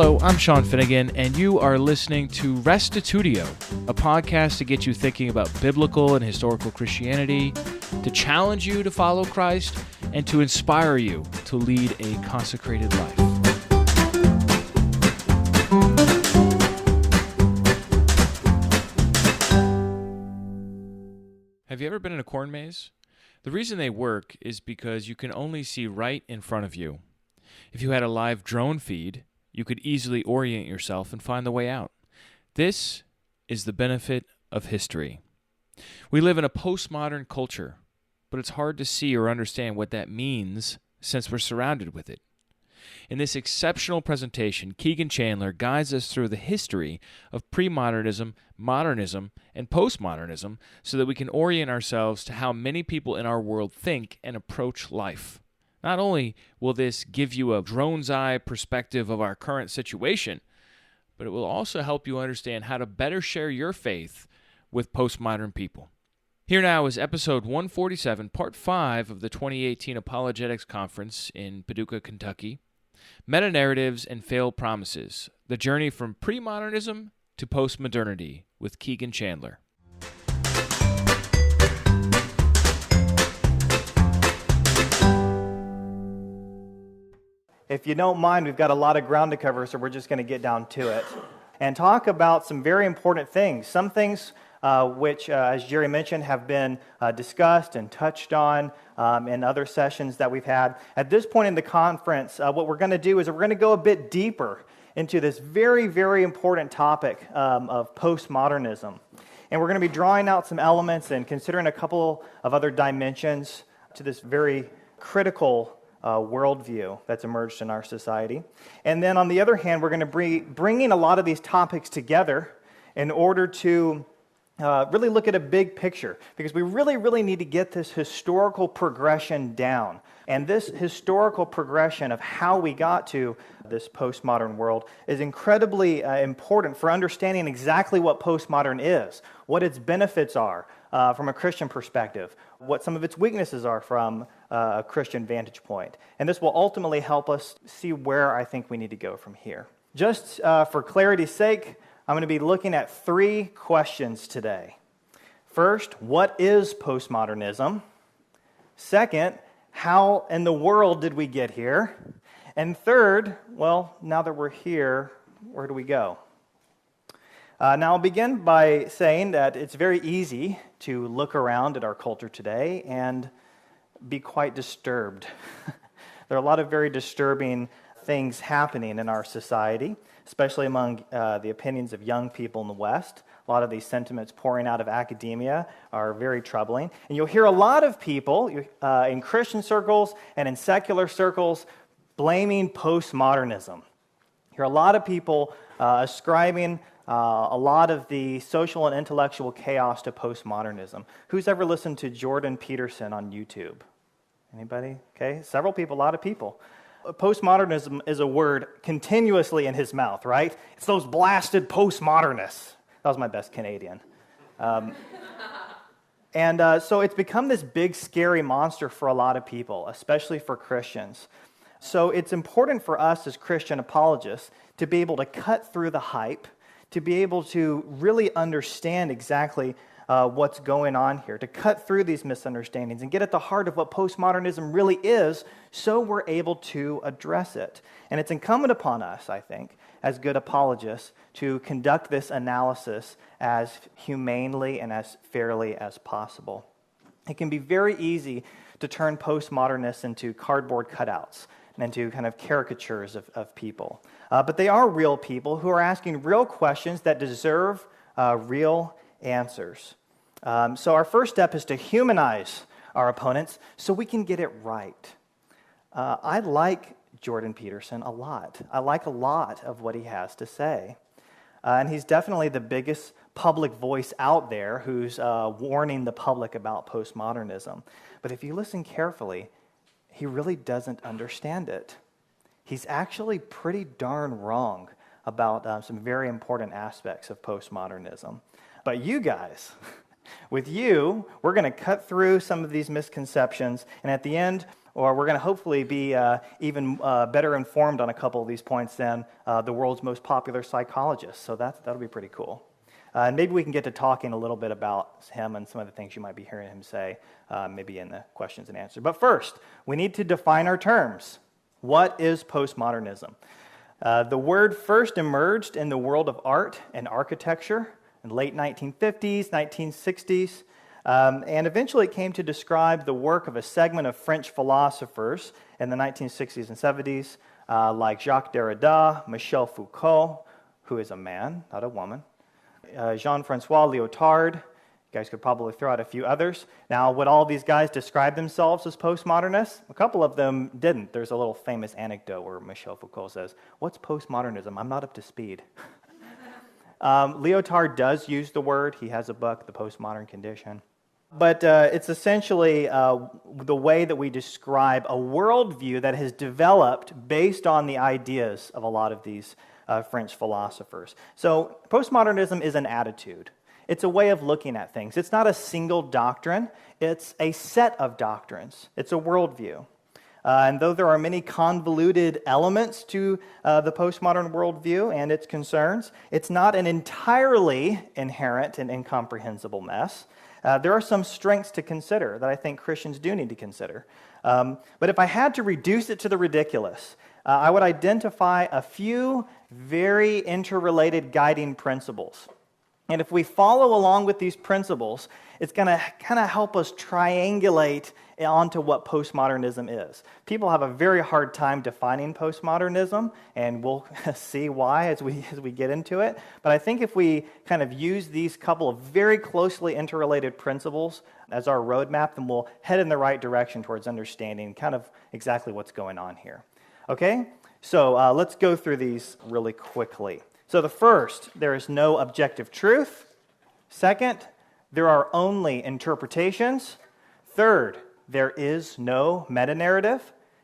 Hello, I'm Sean Finnegan, and you are listening to Restitutio, a podcast to get you thinking about biblical and historical Christianity, to challenge you to follow Christ, and to inspire you to lead a consecrated life. Have you ever been in a corn maze? The reason they work is because you can only see right in front of you. If you had a live drone feed, you could easily orient yourself and find the way out. This is the benefit of history. We live in a postmodern culture, but it's hard to see or understand what that means since we're surrounded with it. In this exceptional presentation, Kegan Chandler guides us through the history of premodernism, modernism, and postmodernism so that we can orient ourselves to how many people in our world think and approach life. Not only will this give you a drone's eye perspective of our current situation, but it will also help you understand how to better share your faith with postmodern people. Here now is episode 147, part 5 of the 2018 Apologetics Conference in Paducah, Kentucky, Metanarratives and Failed Promises, the journey from premodernism to postmodernity with Kegan Chandler. If you don't mind, we've got a lot of ground to cover, so we're just going to get down to it and talk about some very important things. Some things which, as Jerry mentioned, have been discussed and touched on in other sessions that we've had. At this point in the conference, what we're going to do is we're going to go a bit deeper into this very, very important topic of postmodernism. And we're going to be drawing out some elements and considering a couple of other dimensions to this very critical worldview that's emerged in our society. And then on the other hand, we're going to be bringing a lot of these topics together in order to really look at a big picture, because we really need to get this historical progression down. And this historical progression of how we got to this postmodern world is incredibly important for understanding exactly what postmodern is, what its benefits are from a Christian perspective, what some of its weaknesses are from a Christian vantage point. And this will ultimately help us see where I think we need to go from here. Just for clarity's sake, I'm going to be looking at 3 questions today. First, what is postmodernism? Second, how in the world did we get here? And third, well, now that we're here, where do we go? Now, I'll begin by saying that it's very easy to look around at our culture today and be quite disturbed. There are a lot of very disturbing things happening in our society, especially among the opinions of young people in the West. A lot of these sentiments pouring out of academia are very troubling. And you'll hear a lot of people in Christian circles and in secular circles blaming postmodernism. You hear a lot of people ascribing a lot of the social and intellectual chaos to postmodernism. Who's ever listened to Jordan Peterson on YouTube? Anybody? Okay, several people, a lot of people. Postmodernism is a word continuously in his mouth, right? It's those blasted postmodernists. That was my best Canadian. So it's become this big, scary monster for a lot of people, especially for Christians. So it's important for us as Christian apologists to be able to cut through the hype, to be able to really understand exactly what's going on here, to cut through these misunderstandings and get at the heart of what postmodernism really is so we're able to address it. And it's incumbent upon us, I think, as good apologists, to conduct this analysis as humanely and as fairly as possible. It can be very easy to turn postmodernists into cardboard cutouts and into kind of caricatures of people. But they are real people who are asking real questions that deserve real answers. So our first step is to humanize our opponents so we can get it right. I like Jordan Peterson a lot. I like a lot of what he has to say. And he's definitely the biggest public voice out there who's warning the public about postmodernism. But if you listen carefully, he really doesn't understand it. He's actually pretty darn wrong about some very important aspects of postmodernism. But you guys, with you, we're going to cut through some of these misconceptions, and at the end, Or we're going to hopefully be even better informed on a couple of these points than the world's most popular psychologist. So that'll be pretty cool. And maybe we can get to talking a little bit about him and some of the things you might be hearing him say, maybe in the questions and answers. But first, we need to define our terms. What is postmodernism? The word first emerged in the world of art and architecture in the late 1950s, 1960s, and eventually it came to describe the work of a segment of French philosophers in the 1960s and 70s, like Jacques Derrida, Michel Foucault, who is a man, not a woman, Jean-Francois Lyotard. You guys could probably throw out a few others. Now, would all these guys describe themselves as postmodernists? A couple of them didn't. There's a little famous anecdote where Michel Foucault says, "What's postmodernism? I'm not up to speed." Lyotard does use the word. He has a book, The Postmodern Condition. But it's essentially the way that we describe a worldview that has developed based on the ideas of a lot of these French philosophers. So postmodernism is an attitude. It's a way of looking at things. It's not a single doctrine. It's a set of doctrines. It's a worldview. And though there are many convoluted elements to the postmodern worldview and its concerns, it's not an entirely inherent and incomprehensible mess. There are some strengths to consider that I think Christians do need to consider. But if I had to reduce it to the ridiculous, I would identify a few very interrelated guiding principles. And if we follow along with these principles, it's going to kind of help us triangulate onto what postmodernism is. People have a very hard time defining postmodernism, and we'll see why as we get into it. But I think if we kind of use these couple of very closely interrelated principles as our roadmap, then we'll head in the right direction towards understanding kind of exactly what's going on here. Okay? So let's go through these really quickly. So the first, there is no objective truth. Second, there are only interpretations. Third, there is no metanarrative.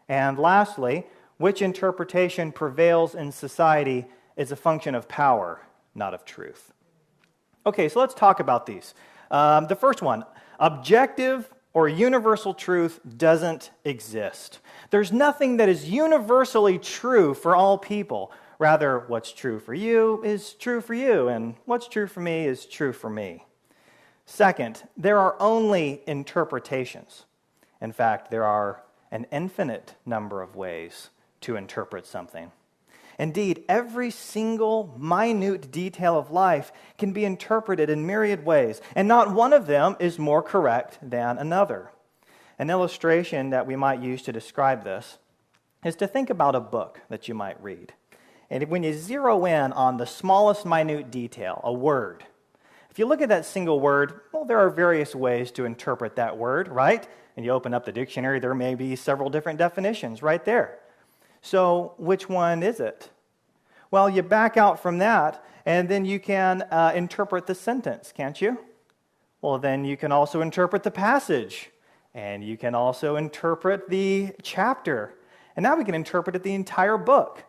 And lastly, which interpretation prevails in society is a function of power, not of truth. Okay, so let's talk about these. The first one, objective or universal truth doesn't exist. There's nothing that is universally true for all people. Rather, what's true for you is true for you, and what's true for me is true for me. Second, there are only interpretations. In fact, there are an infinite number of ways to interpret something. Indeed, every single minute detail of life can be interpreted in myriad ways, and not one of them is more correct than another. An illustration that we might use to describe this is to think about a book that you might read. And when you zero in on the smallest minute detail, a word, if you look at that single word, well, there are various ways to interpret that word, right? And you open up the dictionary, there may be several different definitions right there. So which one is it? Well, you back out from that, and then you can interpret the sentence, can't you? Well, then you can also interpret the passage, and you can also interpret the chapter. And now we can interpret the entire book.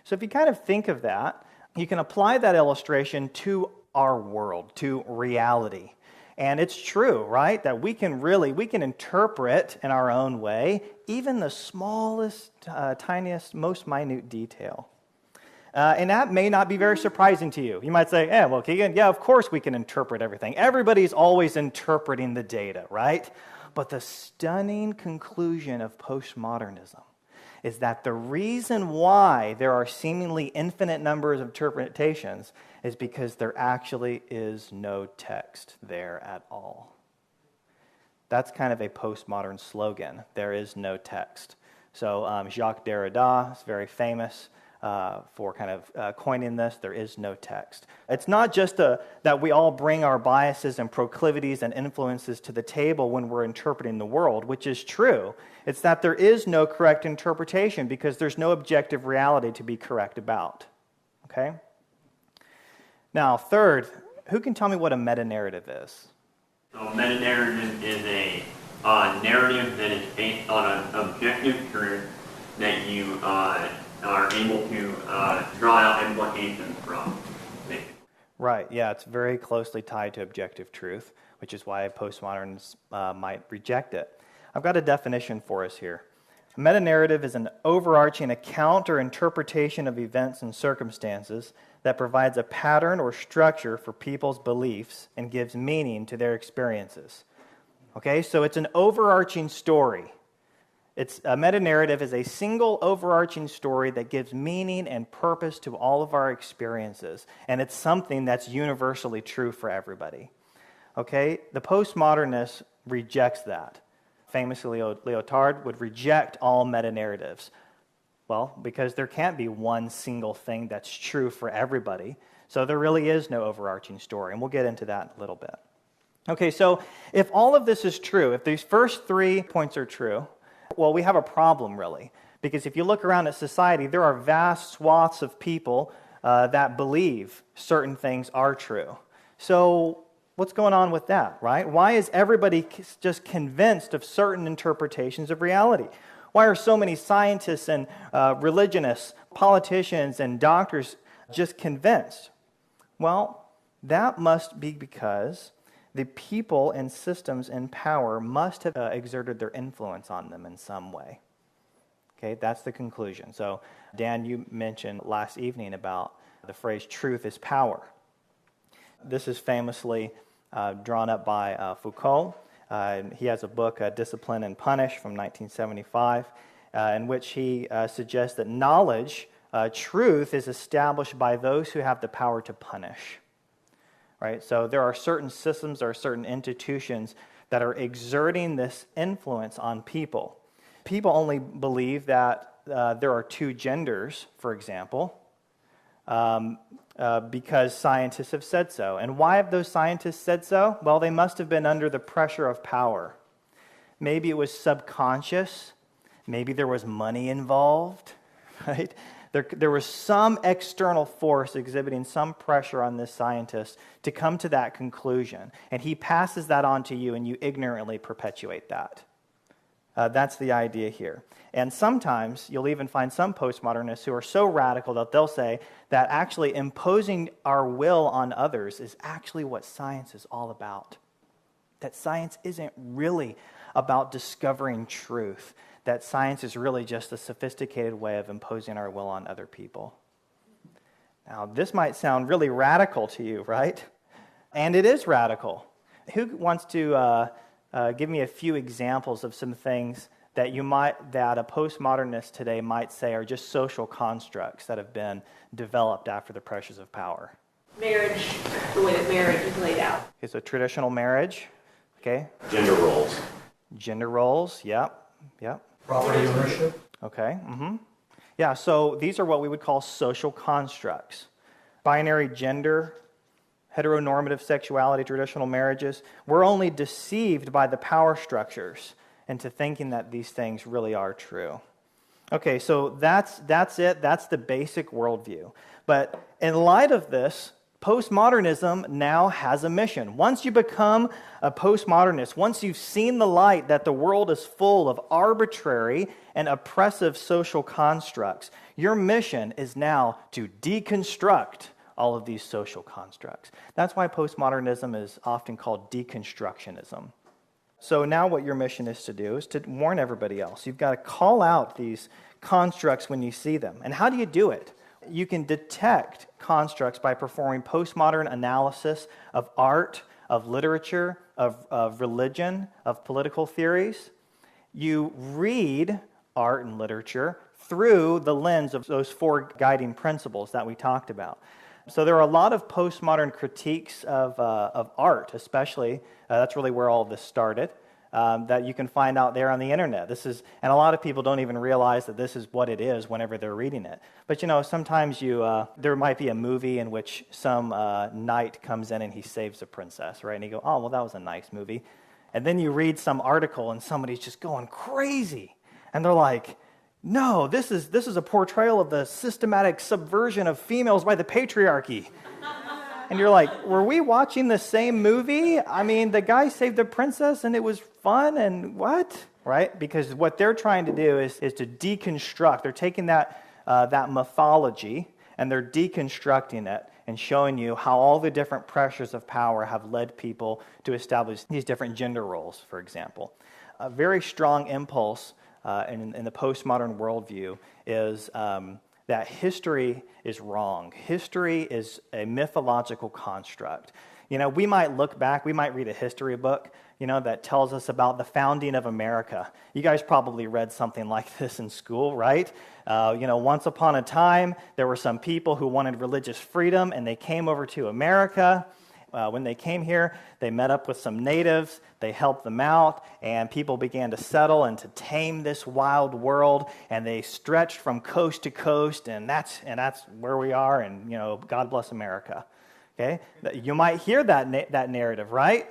So if you kind of think of that, you can apply that illustration to our world, to reality. And it's true, right, that we can interpret in our own way even the smallest, tiniest, most minute detail. And that may not be very surprising to you. You might say, well, Kegan, yeah, of course we can interpret everything. Everybody's always interpreting the data, right? But the stunning conclusion of postmodernism is that the reason why there are seemingly infinite numbers of interpretations is because there actually is no text there at all. That's kind of a postmodern slogan. There is no text. So Jacques Derrida is very famous for kind of coining this. There is no text. It's not just that we all bring our biases and proclivities and influences to the table when we're interpreting the world, which is true. It's that there is no correct interpretation because there's no objective reality to be correct about. Okay? Now, third, who can tell me what a metanarrative is? So a metanarrative is a narrative that is based on an objective truth that you are able to draw out implications from. Right, yeah, it's very closely tied to objective truth, which is why postmoderns might reject it. I've got a definition for us here. A metanarrative is an overarching account or interpretation of events and circumstances that provides a pattern or structure for people's beliefs and gives meaning to their experiences. Okay, so it's an overarching story. A metanarrative is a single overarching story that gives meaning and purpose to all of our experiences, and it's something that's universally true for everybody. Okay, the postmodernist rejects that. Famously, Lyotard would reject all metanarratives. Well, because there can't be one single thing that's true for everybody, so there really is no overarching story, and we'll get into that in a little bit. Okay, so if all of this is true, if these first 3 points are true, well, we have a problem, really. Because if you look around at society, there are vast swaths of people that believe certain things are true. So what's going on with that, right? Why is everybody just convinced of certain interpretations of reality? Why are so many scientists and religionists, politicians, and doctors just convinced? Well, that must be because the people and systems in power must have exerted their influence on them in some way. Okay, that's the conclusion. So, Dan, you mentioned last evening about the phrase truth is power. This is famously drawn up by Foucault. He has a book, Discipline and Punish, from 1975, in which he suggests that knowledge, truth, is established by those who have the power to punish. Right? So there are certain systems, there are certain institutions that are exerting this influence on people. People only believe that there are 2 genders, for example, because scientists have said so. And why have those scientists said so? Well, they must have been under the pressure of power. Maybe it was subconscious. Maybe there was money involved, right? There was some external force exhibiting some pressure on this scientist to come to that conclusion. And he passes that on to you, and you ignorantly perpetuate that. That's the idea here. And sometimes you'll even find some postmodernists who are so radical that they'll say that actually imposing our will on others is actually what science is all about. That science isn't really about discovering truth. That science is really just a sophisticated way of imposing our will on other people. Now, this might sound really radical to you, right? And it is radical. Who wants to give me a few examples of some things that a postmodernist today might say are just social constructs that have been developed after the pressures of power? Marriage, the way that marriage is laid out. Okay, so traditional marriage. Okay. Gender roles. Gender roles. Yep. Property ownership. Okay. Yeah, so these are what we would call social constructs. Binary gender, heteronormative sexuality, traditional marriages. We're only deceived by the power structures into thinking that these things really are true. Okay, so that's it. That's the basic worldview. But in light of this, postmodernism now has a mission. Once you become a postmodernist, once you've seen the light that the world is full of arbitrary and oppressive social constructs, your mission is now to deconstruct all of these social constructs. That's why postmodernism is often called deconstructionism. So now what your mission is to do is to warn everybody else. You've got to call out these constructs when you see them. And how do you do it? You can detect constructs by performing postmodern analysis of art, of literature, of religion, of political theories. You read art and literature through the lens of those 4 guiding principles that we talked about. So there are a lot of postmodern critiques of art, especially. That's really where all of this started. That you can find out there on the internet. And a lot of people don't even realize that this is what it is whenever they're reading it. But sometimes there might be a movie in which some knight comes in and he saves a princess, right? And you go, oh, well, that was a nice movie. And then you read some article and somebody's just going crazy, and they're like, no, this is a portrayal of the systematic subversion of females by the patriarchy. And you're like, were we watching the same movie? I mean, the guy saved the princess and it was fun and what? Right? Because what they're trying to do is to deconstruct. They're taking that mythology and they're deconstructing it and showing you how all the different pressures of power have led people to establish these different gender roles, for example. A very strong impulse in the postmodern worldview is that history is wrong. History is a mythological construct. We might look back, we might read a history book, that tells us about the founding of America. You guys probably read something like this in school, right? Once upon a time, there were some people who wanted religious freedom, and they came over to America. When they came here, they met up with some natives, they helped them out, and people began to settle and to tame this wild world, and they stretched from coast to coast, and that's where we are, and God bless America. Okay? You might hear that narrative, right?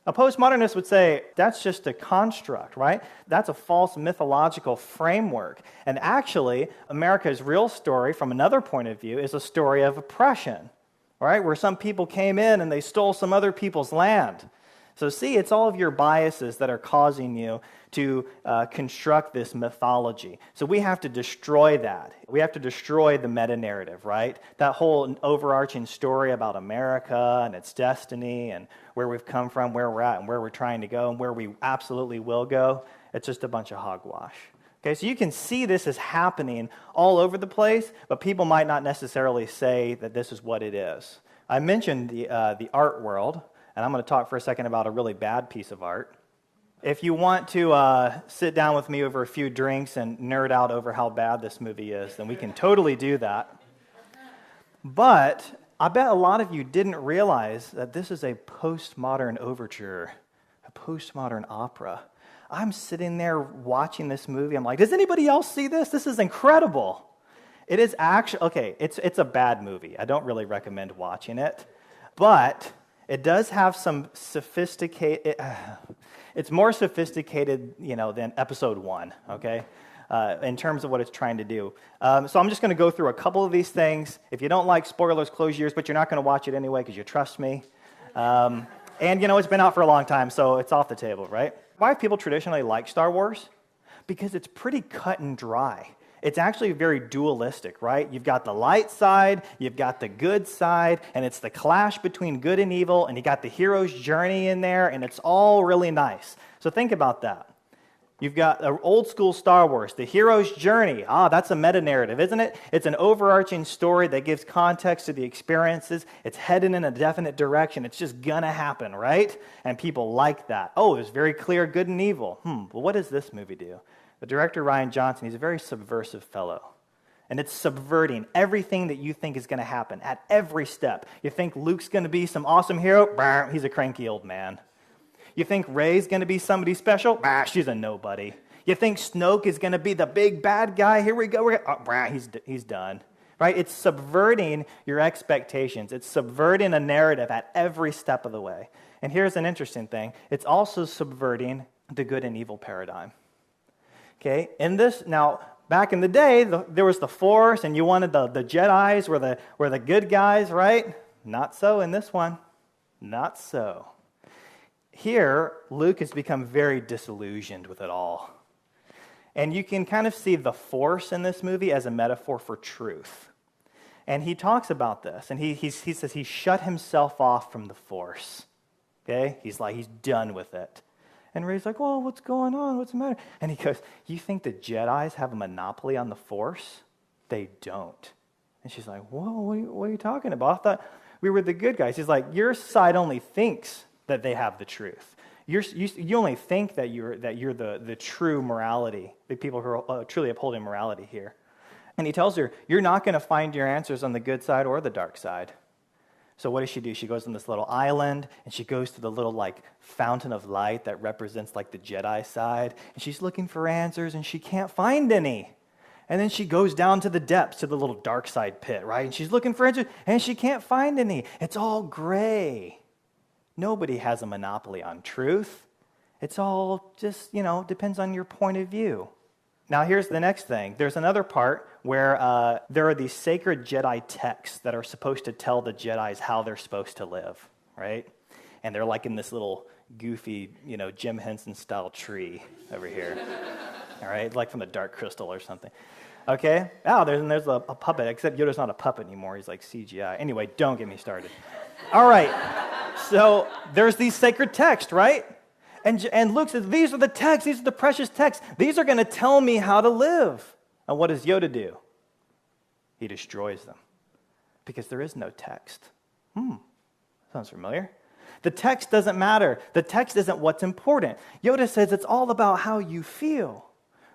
A postmodernist would say, that's just a construct, right? That's a false mythological framework. And actually, America's real story, from another point of view, is a story of oppression, right? Where some people came in and they stole some other people's land. So see, it's all of your biases that are causing you to construct this mythology. So we have to destroy that. We have to destroy the meta-narrative, right? That whole overarching story about America and its destiny and where we've come from, where we're at, and where we're trying to go, and where we absolutely will go, it's just a bunch of hogwash. Okay, so you can see this is happening all over the place, but people might not necessarily say that this is what it is. I mentioned the art world, and I'm going to talk for a second about a really bad piece of art. If you want to sit down with me over a few drinks and nerd out over how bad this movie is, then we can totally do that. But I bet a lot of you didn't realize that this is a postmodern overture, a postmodern opera. I'm sitting there watching this movie. I'm like, does anybody else see this? This is incredible. It is actually, okay, it's a bad movie. I don't really recommend watching it. But it does have some sophisticated, it's more sophisticated, than episode 1, okay, in terms of what it's trying to do. So I'm just going to go through a couple of these things. If you don't like spoilers, close your ears, but you're not going to watch it anyway because you trust me. And, it's been out for a long time, so it's off the table, right? Why have people traditionally liked Star Wars? Because it's pretty cut and dry. It's actually very dualistic, right? You've got the light side, you've got the good side, and it's the clash between good and evil, and you got the hero's journey in there, and it's all really nice. So think about that. You've got an old school Star Wars, the hero's journey. That's a meta-narrative, isn't it? It's an overarching story that gives context to the experiences. It's headed in a definite direction. It's just gonna happen, right? And people like that. It's very clear good and evil. Well, what does this movie do? The director, Rian Johnson, he's a very subversive fellow. And it's subverting everything that you think is going to happen at every step. You think Luke's going to be some awesome hero? He's a cranky old man. You think Rey's going to be somebody special? She's a nobody. You think Snoke is going to be the big bad guy? Here we go. He's done. Right? It's subverting your expectations. It's subverting a narrative at every step of the way. And here's an interesting thing. It's also subverting the good and evil paradigm. Okay, now back in the day, there was the Force, and you wanted the Jedis were the good guys, right? Not so in this one. Not so. Here, Luke has become very disillusioned with it all. And you can kind of see the Force in this movie as a metaphor for truth. And he talks about this, and he says he shut himself off from the Force. Okay, he's done with it. And Rey's like, well, what's going on? What's the matter? And he goes, you think the Jedis have a monopoly on the Force? They don't. And she's like, whoa, what are you talking about? I thought we were the good guys. He's like, your side only thinks that they have the truth. You only think that you're the true morality, the people who are truly upholding morality here. And he tells her, you're not going to find your answers on the good side or the dark side. So what does she do? She goes on this little island, and she goes to the little fountain of light that represents the Jedi side, and she's looking for answers, and she can't find any. And then she goes down to the depths, to the little dark side pit, right? And she's looking for answers, and she can't find any. It's all gray. Nobody has a monopoly on truth. It's all just, depends on your point of view. Now, here's the next thing. There's another part where there are these sacred Jedi texts that are supposed to tell the Jedis how they're supposed to live, right? And they're in this little goofy, Jim Henson-style tree over here, all right? From the Dark Crystal or something, okay? There's a puppet, except Yoda's not a puppet anymore. He's CGI. Anyway, don't get me started. All right, so there's these sacred texts, right? And Luke says, these are the texts, these are the precious texts. These are going to tell me how to live. And what does Yoda do? He destroys them because there is no text. Sounds familiar. The text doesn't matter. The text isn't what's important. Yoda says it's all about how you feel.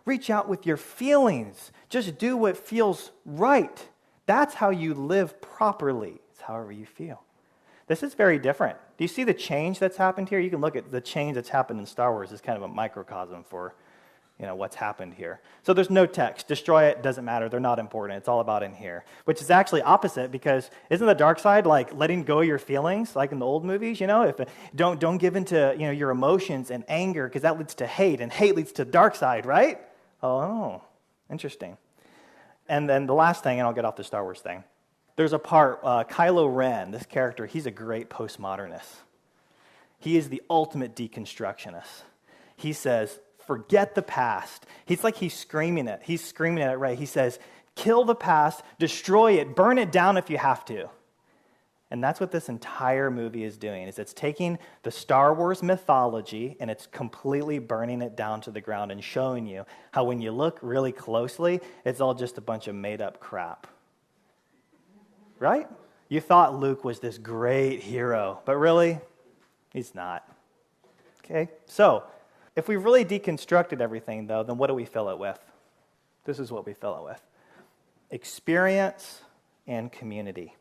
Reach out with your feelings. Just do what feels right. That's how you live properly. It's however you feel. This is very different. Do you see the change that's happened here? You can look at the change that's happened in Star Wars as kind of a microcosm for, what's happened here. So there's no text. Destroy it, doesn't matter. They're not important. It's all about in here. Which is actually opposite, because isn't the dark side like letting go of your feelings, like in the old movies? If don't give into your emotions and anger, because that leads to hate, and hate leads to dark side, right? Oh, interesting. And then the last thing, and I'll get off the Star Wars thing. There's a part, Kylo Ren, this character, he's a great postmodernist. He is the ultimate deconstructionist. He says, forget the past. He's screaming it. He's screaming at it right. He says, kill the past, destroy it, burn it down if you have to. And that's what this entire movie is doing, is it's taking the Star Wars mythology and it's completely burning it down to the ground and showing you how when you look really closely, it's all just a bunch of made-up crap. Right? You thought Luke was this great hero, but really, he's not. Okay? So, if we've really deconstructed everything, though, then what do we fill it with? This is what we fill it with. Experience and community.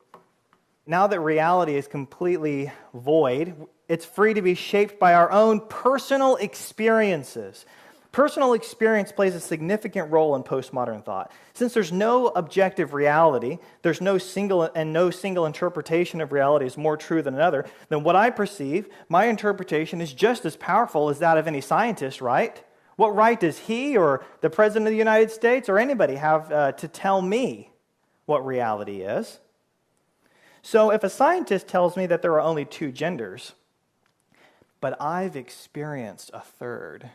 Now that reality is completely void, it's free to be shaped by our own personal experiences. Personal experience plays a significant role in postmodern thought. Since there's no objective reality, there's no single interpretation of reality is more true than another, then what I perceive, my interpretation is just as powerful as that of any scientist, right? What right does he or the President of the United States or anybody have to tell me what reality is? So if a scientist tells me that there are only two genders, but I've experienced a third,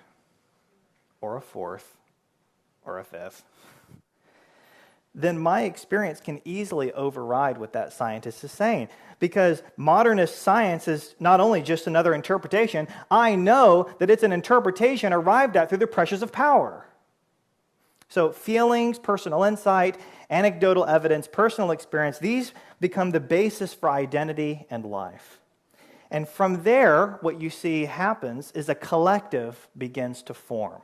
or a fourth, or a fifth, then my experience can easily override what that scientist is saying. Because modernist science is not only just another interpretation, I know that it's an interpretation arrived at through the pressures of power. So feelings, personal insight, anecdotal evidence, personal experience, these become the basis for identity and life. And from there, what you see happens is a collective begins to form.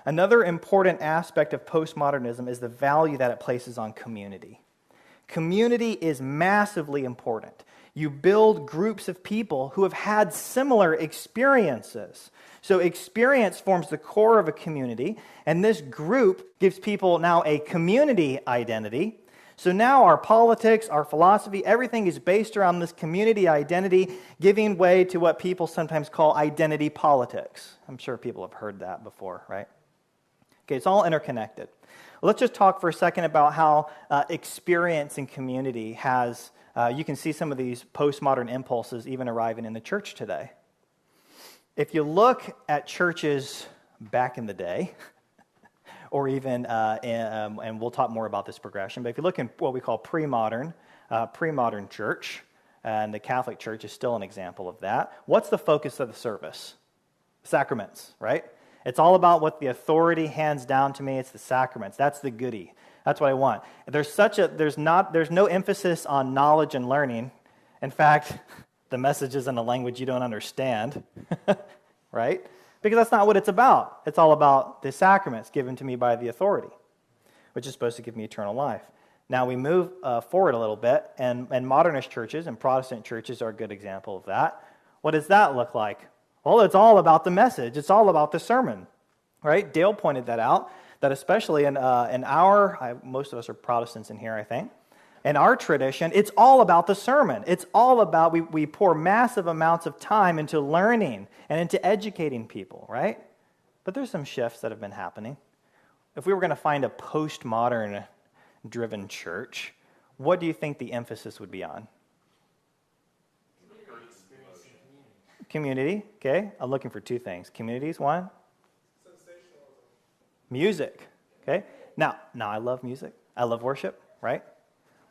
Another important aspect of postmodernism is the value that it places on community. Community is massively important. You build groups of people who have had similar experiences. So experience forms the core of a community, and this group gives people now a community identity. So now our politics, our philosophy, everything is based around this community identity, giving way to what people sometimes call identity politics. I'm sure people have heard that before, right? Okay, it's all interconnected. Let's just talk for a second about how experience and community has, you can see some of these postmodern impulses even arriving in the church today. If you look at churches back in the day, or even, and we'll talk more about this progression, but if you look in what we call pre-modern church, and the Catholic Church is still an example of that, what's the focus of the service? Sacraments, right? It's all about what the authority hands down to me. It's the sacraments. That's the goodie. That's what I want. There's no emphasis on knowledge and learning. In fact, the message is in a language you don't understand, right? Because that's not what it's about. It's all about the sacraments given to me by the authority, which is supposed to give me eternal life. Now we move forward a little bit, and modernist churches and Protestant churches are a good example of that. What does that look like? Well, it's all about the message. It's all about the sermon, right? Dale pointed that out, that especially in most of us are Protestants in here, I think. In our tradition, it's all about the sermon. It's all about, we pour massive amounts of time into learning and into educating people, right? But there's some shifts that have been happening. If we were going to find a postmodern-driven church, what do you think the emphasis would be on? Community, okay. I'm looking for two things. Communities, one. Sensationalism. Music, okay. Now I love music. I love worship, right?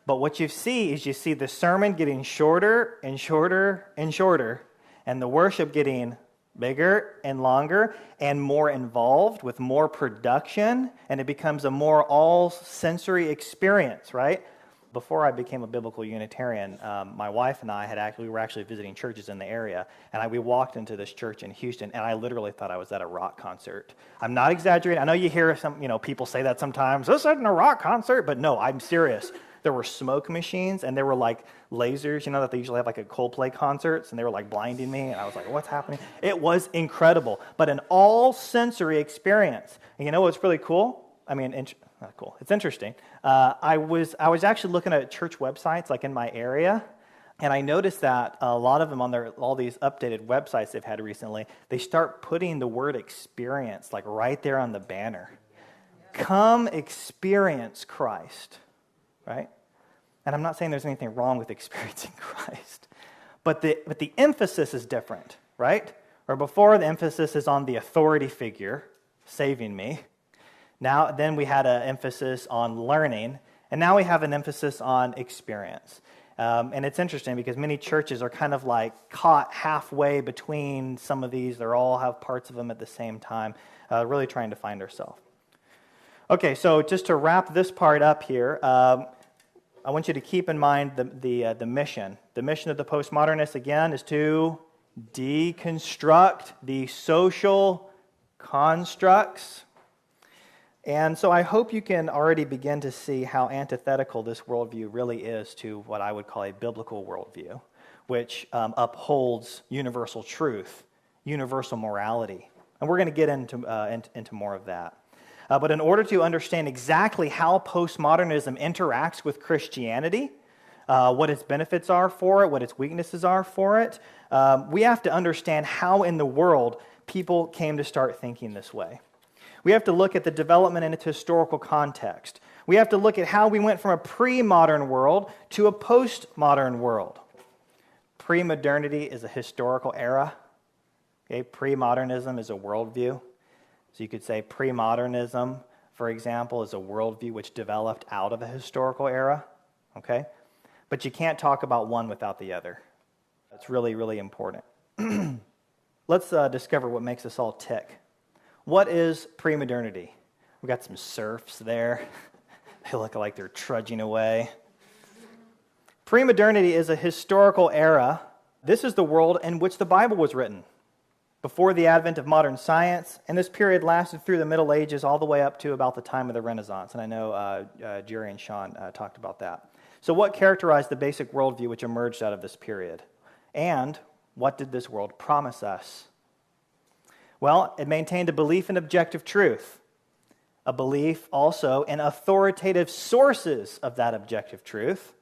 But what you see is the sermon getting shorter and shorter and shorter, and the worship getting bigger and longer and more involved with more production, and it becomes a more all-sensory experience, right? Before I became a biblical Unitarian, my wife and I we were actually visiting churches in the area, and we walked into this church in Houston, and I literally thought I was at a rock concert. I'm not exaggerating. I know you hear some, people say that sometimes. This isn't a rock concert, but no, I'm serious. There were smoke machines, and there were like lasers, that they usually have like at Coldplay concerts, and they were like blinding me, and I was like, what's happening? It was incredible, but an all-sensory experience. And you know what's really cool? Not cool. It's interesting. I was actually looking at church websites like in my area, and I noticed that a lot of them on all these updated websites they've had recently, they start putting the word experience like right there on the banner. Come experience Christ, right? And I'm not saying there's anything wrong with experiencing Christ, but the emphasis is different, right? Or before, the emphasis is on the authority figure saving me. Then we had an emphasis on learning, and now we have an emphasis on experience. And it's interesting because many churches are kind of like caught halfway between some of these. They all have parts of them at the same time, really trying to find ourselves. Okay, so just to wrap this part up here, I want you to keep in mind the mission. The mission of the postmodernists, again, is to deconstruct the social constructs. And so I hope you can already begin to see how antithetical this worldview really is to what I would call a biblical worldview, which upholds universal truth, universal morality. And we're going to get into more of that. But in order to understand exactly how postmodernism interacts with Christianity, what its benefits are for it, what its weaknesses are for it, we have to understand how in the world people came to start thinking this way. We have to look at the development in its historical context. We have to look at how we went from a pre-modern world to a postmodern world. Pre-modernity is a historical era. Okay? Pre-modernism is a worldview. So you could say pre-modernism, for example, is a worldview which developed out of a historical era. Okay? But you can't talk about one without the other. That's really, really important. Let's discover what makes us all tick. What is pre-modernity? We got some serfs there. They look like they're trudging away. Pre-modernity is a historical era. This is the world in which the Bible was written, before the advent of modern science, and this period lasted through the Middle Ages all the way up to about the time of the Renaissance, and I know Jerry and Sean talked about that. So what characterized the basic worldview which emerged out of this period? And what did this world promise us? Well, it maintained a belief in objective truth, a belief also in authoritative sources of that objective truth.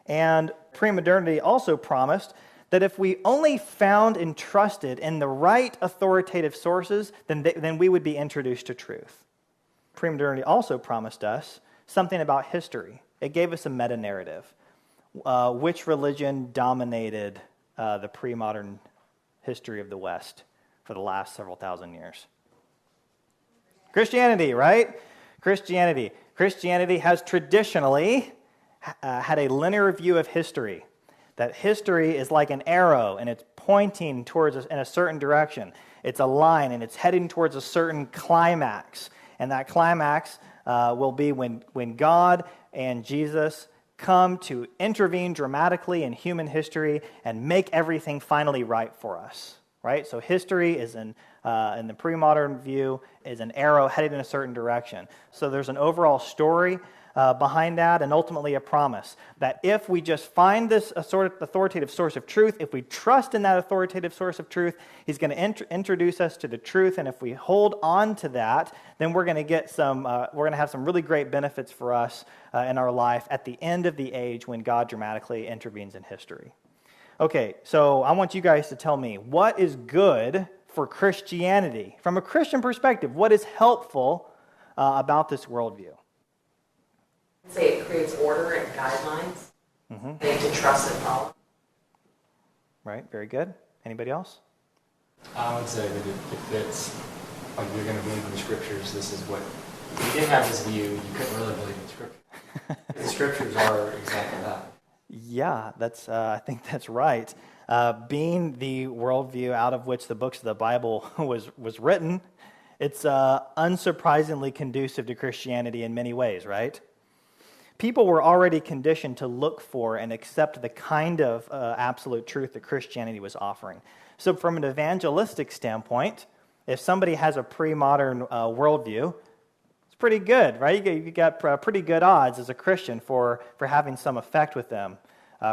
And pre-modernity also promised that if we only found and trusted in the right authoritative sources, then we would be introduced to truth. Pre-modernity also promised us something about history. It gave us a meta-narrative. Which religion dominated the pre-modern history of the West for the last several thousand years? Christianity, right? Christianity. Christianity has traditionally had a linear view of history. That history is like an arrow, and it's pointing towards us in a certain direction. It's a line, and it's heading towards a certain climax. And that climax will be when God and Jesus come to intervene dramatically in human history and make everything finally right for us. Right? So history is in the pre-modern view is an arrow headed in a certain direction. So there's an overall story behind that, and ultimately a promise that if we just find this authoritative source of truth, if we trust in that authoritative source of truth, he's going to introduce us to the truth, and if we hold on to that, then we're going to get we're going to have some really great benefits for us in our life at the end of the age when God dramatically intervenes in history. Okay, so I want you guys to tell me, what is good for Christianity? From a Christian perspective, what is helpful about this worldview? I'd say it creates order and guidelines. They need to trust and follow. Right, very good. Anybody else? I would say that it fits, like you're going to believe in the scriptures, this is what, if you didn't have this view, you couldn't really believe in the scriptures. The scriptures are exactly that. Yeah, I think that's right. being the worldview out of which the books of the Bible was written, it's unsurprisingly conducive to Christianity in many ways, right? People were already conditioned to look for and accept the kind of absolute truth that Christianity was offering. So from an evangelistic standpoint, if somebody has a pre-modern worldview, it's pretty good, right? You got pretty good odds as a Christian for having some effect with them,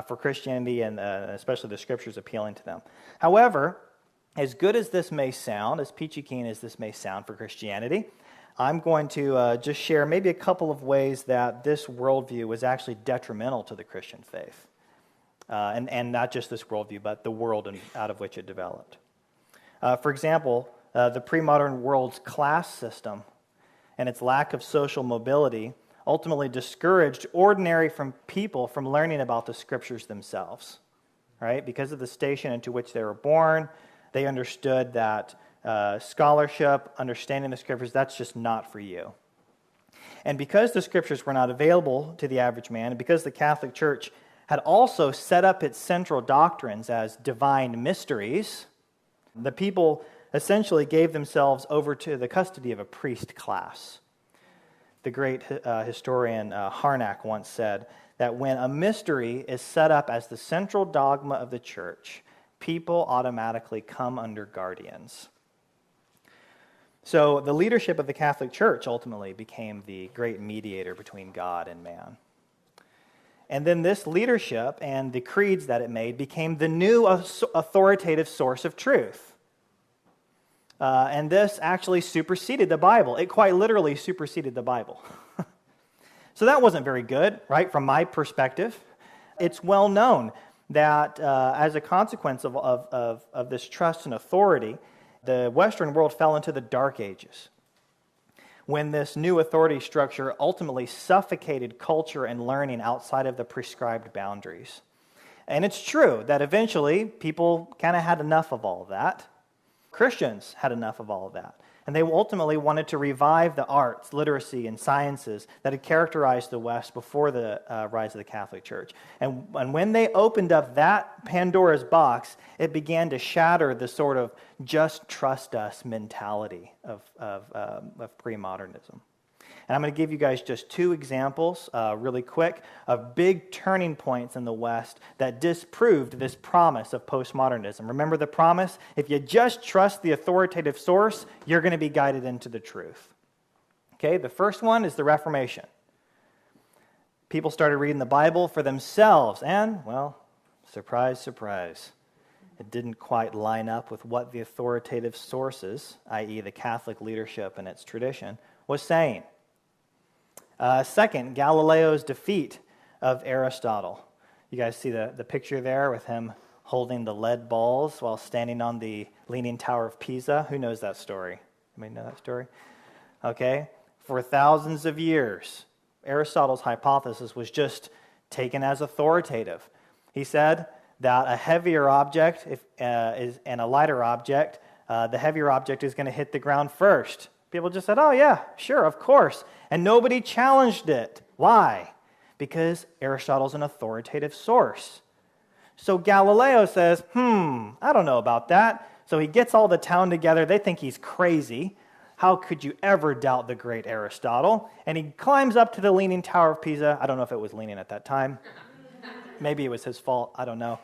for Christianity and especially the Scriptures appealing to them. However, as good as this may sound, as peachy keen as this may sound for Christianity, I'm going to just share maybe a couple of ways that this worldview was actually detrimental to the Christian faith. And not just this worldview, but the world out of which it developed. For example, the pre-modern world's class system and its lack of social mobility ultimately discouraged ordinary people from learning about the Scriptures themselves. Right? Because of the station into which they were born, they understood that scholarship, understanding the Scriptures, that's just not for you. And because the Scriptures were not available to the average man, and because the Catholic Church had also set up its central doctrines as divine mysteries, the people essentially gave themselves over to the custody of a priest class. The great historian Harnack once said that when a mystery is set up as the central dogma of the church, people automatically come under guardians. So the leadership of the Catholic Church ultimately became the great mediator between God and man. And then this leadership and the creeds that it made became the new authoritative source of truth. And this actually superseded the Bible. It quite literally superseded the Bible. So that wasn't very good, right? From my perspective, it's well known that as a consequence of this trust and authority, the Western world fell into the Dark Ages, when this new authority structure ultimately suffocated culture and learning outside of the prescribed boundaries. And it's true that eventually people kind of had enough of all of that. Christians had enough of all of that. And they ultimately wanted to revive the arts, literacy, and sciences that had characterized the West before the rise of the Catholic Church. And when they opened up that Pandora's box, it began to shatter the sort of just trust us mentality of pre-modernism. And I'm going to give you guys just two examples, really quick, of big turning points in the West that disproved this promise of postmodernism. Remember the promise? If you just trust the authoritative source, you're going to be guided into the truth. Okay, the first one is the Reformation. People started reading the Bible for themselves, and, well, surprise, surprise, it didn't quite line up with what the authoritative sources, i.e. the Catholic leadership and its tradition, was saying. Second, Galileo's defeat of Aristotle. You guys see the picture there with him holding the lead balls while standing on the Leaning Tower of Pisa? Who knows that story? Anybody know that story? Okay. For thousands of years, Aristotle's hypothesis was just taken as authoritative. He said that a heavier object and a lighter object, the heavier object is going to hit the ground first. People just said, oh yeah, sure, of course. And nobody challenged it. Why? Because Aristotle's an authoritative source. So Galileo says, I don't know about that. So he gets all the town together. They think he's crazy. How could you ever doubt the great Aristotle? And he climbs up to the Leaning Tower of Pisa. I don't know if it was leaning at that time. Maybe it was his fault. I don't know.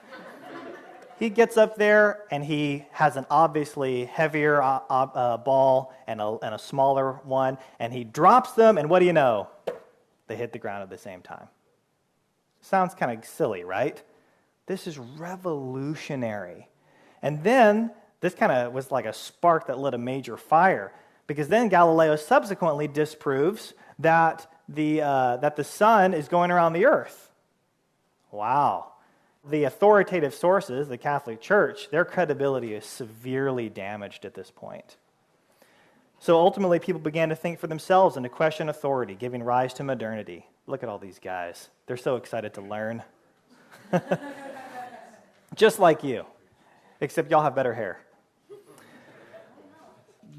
He gets up there, and he has an obviously heavier ball and a smaller one, and he drops them, and what do you know? They hit the ground at the same time. Sounds kind of silly, right? This is revolutionary. And then, this kind of was like a spark that lit a major fire, because then Galileo subsequently disproves that the sun is going around the earth. Wow. The authoritative sources, the Catholic Church, their credibility is severely damaged at this point. So ultimately, people began to think for themselves and to question authority, giving rise to modernity. Look at all these guys. They're so excited to learn. Just like you, except y'all have better hair.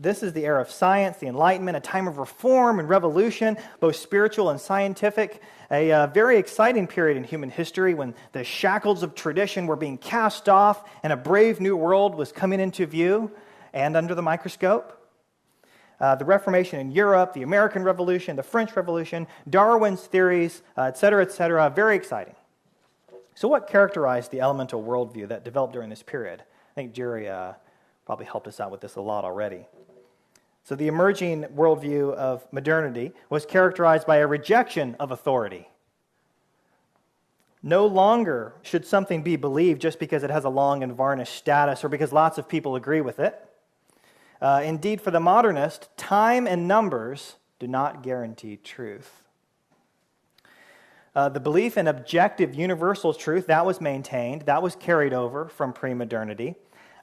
This is the era of science, the Enlightenment, a time of reform and revolution, both spiritual and scientific, a very exciting period in human history when the shackles of tradition were being cast off and a brave new world was coming into view and under the microscope. The Reformation in Europe, the American Revolution, the French Revolution, Darwin's theories, etc., very exciting. So what characterized the elemental worldview that developed during this period? I think Jerry probably helped us out with this a lot already. So the emerging worldview of modernity was characterized by a rejection of authority. No longer should something be believed just because it has a long and varnished status or because lots of people agree with it. Indeed, for the modernist, time and numbers do not guarantee truth. The belief in objective universal truth, that was maintained, that was carried over from pre-modernity.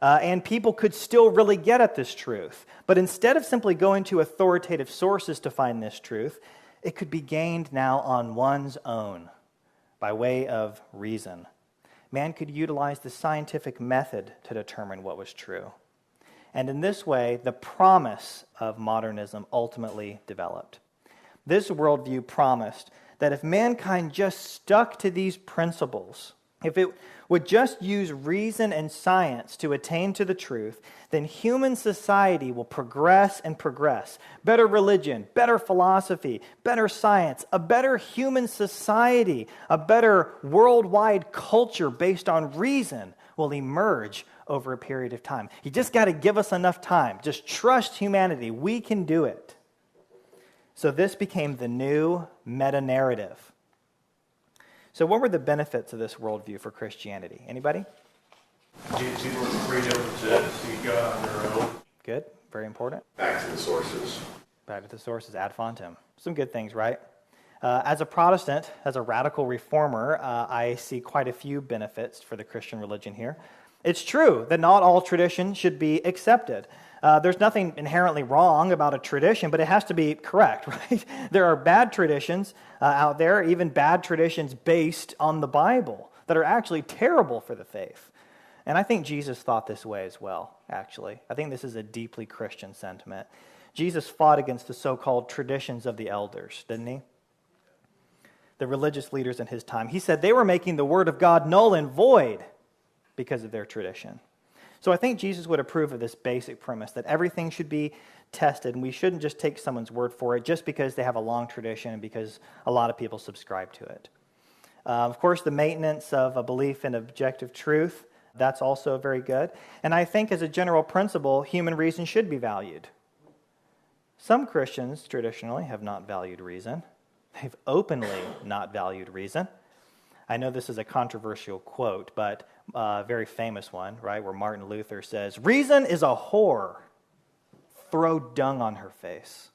And people could still really get at this truth. But instead of simply going to authoritative sources to find this truth, it could be gained now on one's own by way of reason. Man could utilize the scientific method to determine what was true. And in this way, the promise of modernism ultimately developed. This worldview promised that if mankind just stuck to these principles, if it would just use reason and science to attain to the truth, then human society will progress and progress. Better religion, better philosophy, better science, a better human society, a better worldwide culture based on reason will emerge over a period of time. You just got to give us enough time. Just trust humanity. We can do it. So this became the new meta-narrative. So what were the benefits of this worldview for Christianity? Anybody? Gives people the freedom to see God on their own. Good. Very important. Back to the sources. Back to the sources, ad fontem. Some good things, right? As a Protestant, as a radical reformer, I see quite a few benefits for the Christian religion here. It's true that not all tradition should be accepted. There's nothing inherently wrong about a tradition, but it has to be correct, right? There are bad traditions out there, even bad traditions based on the Bible, that are actually terrible for the faith. And I think Jesus thought this way as well, actually. I think this is a deeply Christian sentiment. Jesus fought against the so-called traditions of the elders, didn't he? The religious leaders in his time. He said they were making the word of God null and void because of their tradition. So I think Jesus would approve of this basic premise that everything should be tested, and we shouldn't just take someone's word for it just because they have a long tradition and because a lot of people subscribe to it. Of course, the maintenance of a belief in objective truth, that's also very good. And I think as a general principle, human reason should be valued. Some Christians traditionally have not valued reason. They've openly not valued reason. I know this is a controversial quote, but a very famous one, right, where Martin Luther says, "Reason is a whore. Throw dung on her face."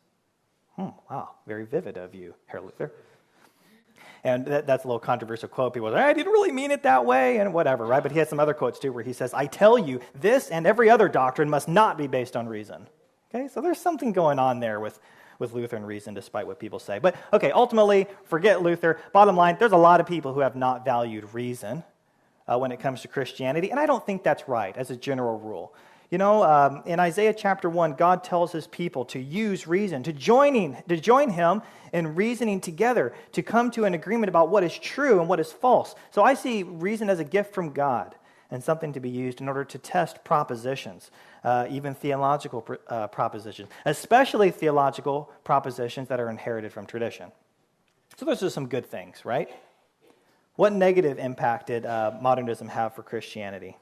Wow, very vivid of you, Herr Luther. And that's a little controversial quote. People say, I didn't really mean it that way, and whatever, right? But he has some other quotes, too, where he says, "I tell you, this and every other doctrine must not be based on reason." Okay, so there's something going on there with Lutheran reason, despite what people say. But, okay, ultimately, forget Luther. Bottom line, there's a lot of people who have not valued reason when it comes to Christianity, and I don't think that's right as a general rule. You know, in Isaiah chapter 1, God tells his people to use reason, to join him in reasoning together, to come to an agreement about what is true and what is false. So I see reason as a gift from God and something to be used in order to test propositions, even theological propositions, especially theological propositions that are inherited from tradition. So those are some good things, right? What negative impact did modernism have for Christianity?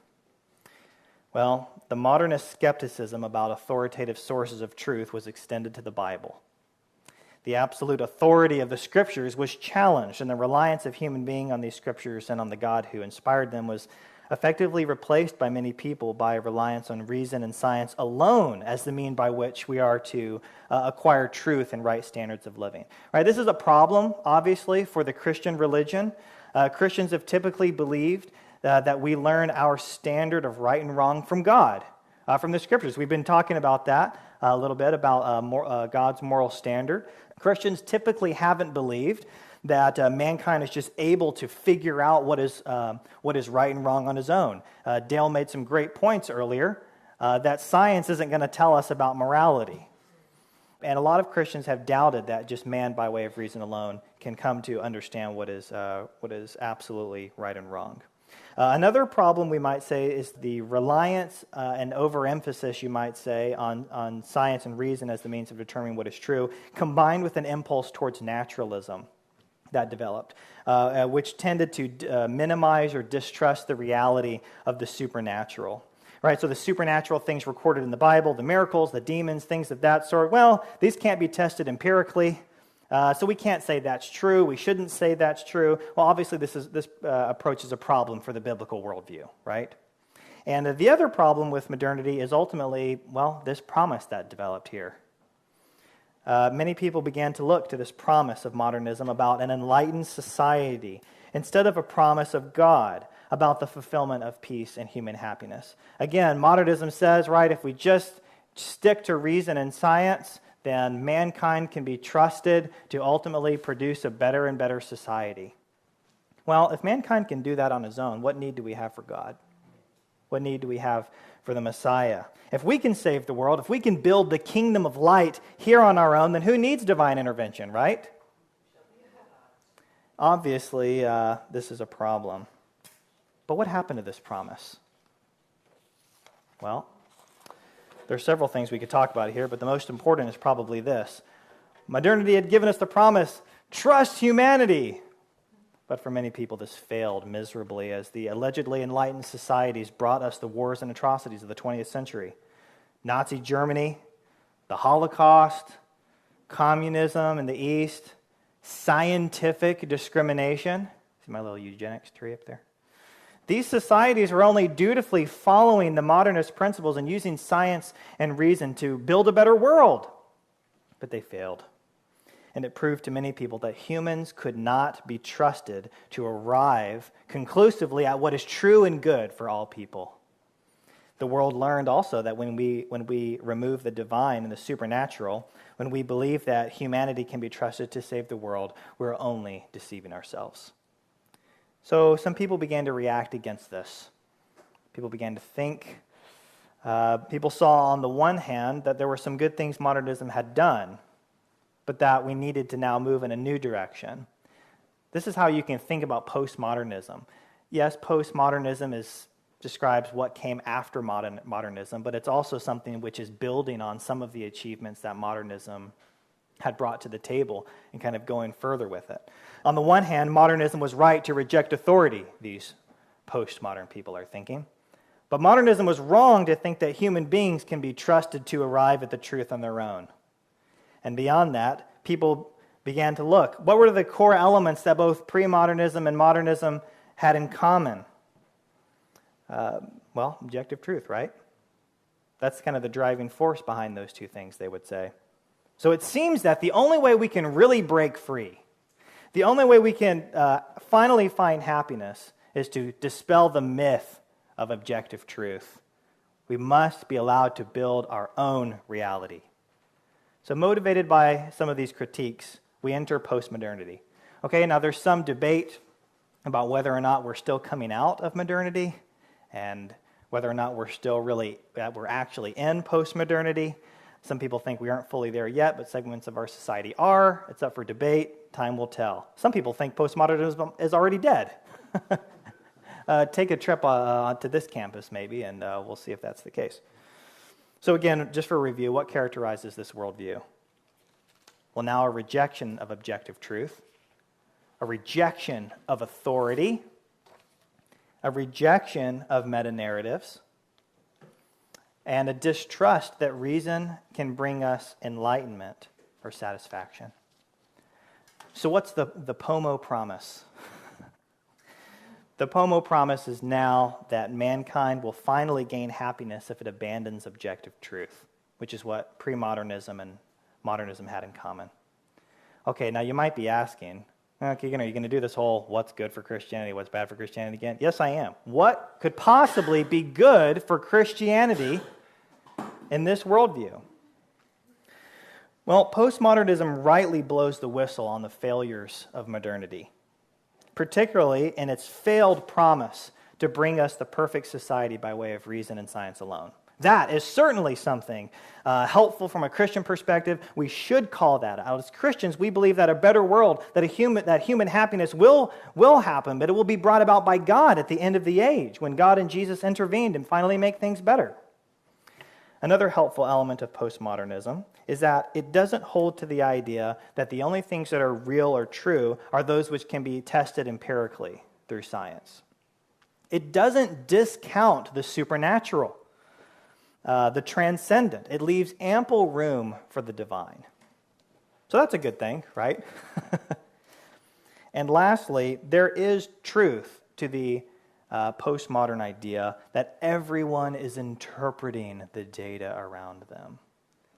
Well, the modernist skepticism about authoritative sources of truth was extended to the Bible. The absolute authority of the Scriptures was challenged, and the reliance of human beings on these Scriptures and on the God who inspired them was effectively replaced by many people by a reliance on reason and science alone as the mean by which we are to acquire truth and right standards of living. Right? This is a problem, obviously, for the Christian religion. Christians have typically believed that we learn our standard of right and wrong from God, from the Scriptures. We've been talking about that a little bit, about God's moral standard. Christians typically haven't believed that mankind is just able to figure out what is right and wrong on his own. Dale made some great points earlier that science isn't going to tell us about morality. And a lot of Christians have doubted that just man, by way of reason alone, can come to understand what is absolutely right and wrong. Another problem, we might say, is the reliance and overemphasis, you might say, on science and reason as the means of determining what is true, combined with an impulse towards naturalism that developed, which tended to minimize or distrust the reality of the supernatural. Right, so the supernatural things recorded in the Bible, the miracles, the demons, things of that sort, well, these can't be tested empirically, so we can't say that's true. We shouldn't say that's true. Well, obviously, this approach is a problem for the biblical worldview, right? And the other problem with modernity is ultimately, well, this promise that developed here. Many people began to look to this promise of modernism about an enlightened society instead of a promise of God about the fulfillment of peace and human happiness. Again, modernism says, right, if we just stick to reason and science, then mankind can be trusted to ultimately produce a better and better society. Well, if mankind can do that on his own, what need do we have for God? What need do we have for the Messiah? If we can save the world, if we can build the kingdom of light here on our own, then who needs divine intervention, right? Obviously, this is a problem. But what happened to this promise? Well, there are several things we could talk about here, but the most important is probably this. Modernity had given us the promise, trust humanity. But for many people, this failed miserably as the allegedly enlightened societies brought us the wars and atrocities of the 20th century. Nazi Germany, the Holocaust, communism in the East, scientific discrimination. See my little eugenics tree up there? These societies were only dutifully following the modernist principles and using science and reason to build a better world. But they failed. And it proved to many people that humans could not be trusted to arrive conclusively at what is true and good for all people. The world learned also that when we remove the divine and the supernatural, when we believe that humanity can be trusted to save the world, we're only deceiving ourselves. So some people began to react against this. People began to think. People saw on the one hand that there were some good things modernism had done, but that we needed to now move in a new direction. This is how you can think about postmodernism. Yes, postmodernism describes what came after modernism, but it's also something which is building on some of the achievements that modernism had brought to the table and kind of going further with it. On the one hand, modernism was right to reject authority, these postmodern people are thinking. But modernism was wrong to think that human beings can be trusted to arrive at the truth on their own. And beyond that, people began to look. What were the core elements that both premodernism and modernism had in common? Well, objective truth, right? That's kind of the driving force behind those two things, they would say. So it seems that the only way we can really break free, the only way we can finally find happiness is to dispel the myth of objective truth. We must be allowed to build our own reality. So motivated by some of these critiques, we enter postmodernity. Okay, now there's some debate about whether or not we're still coming out of modernity and whether or not we're actually in postmodernity. Some people think we aren't fully there yet, but segments of our society are. It's up for debate. Time will tell. Some people think postmodernism is already dead. Take a trip to this campus maybe, and we'll see if that's the case. So again, just for review, what characterizes this worldview? Well, now a rejection of objective truth, a rejection of authority, a rejection of metanarratives, and a distrust that reason can bring us enlightenment or satisfaction. So what's the POMO promise? The POMO promise is now that mankind will finally gain happiness if it abandons objective truth, which is what premodernism and modernism had in common. Okay, now you might be asking, Kegan, are you going to do this whole what's good for Christianity, what's bad for Christianity again? Yes, I am. What could possibly be good for Christianity in this worldview? Well, postmodernism rightly blows the whistle on the failures of modernity, particularly in its failed promise to bring us the perfect society by way of reason and science alone. That is certainly something helpful from a Christian perspective. We should call that out. As Christians, we believe that a better world, that human happiness will happen, but it will be brought about by God at the end of the age, when God and Jesus intervened and finally make things better. Another helpful element of postmodernism is that it doesn't hold to the idea that the only things that are real or true are those which can be tested empirically through science. It doesn't discount the supernatural, the transcendent. It leaves ample room for the divine. So that's a good thing, right? And lastly, there is truth to the postmodern idea that everyone is interpreting the data around them,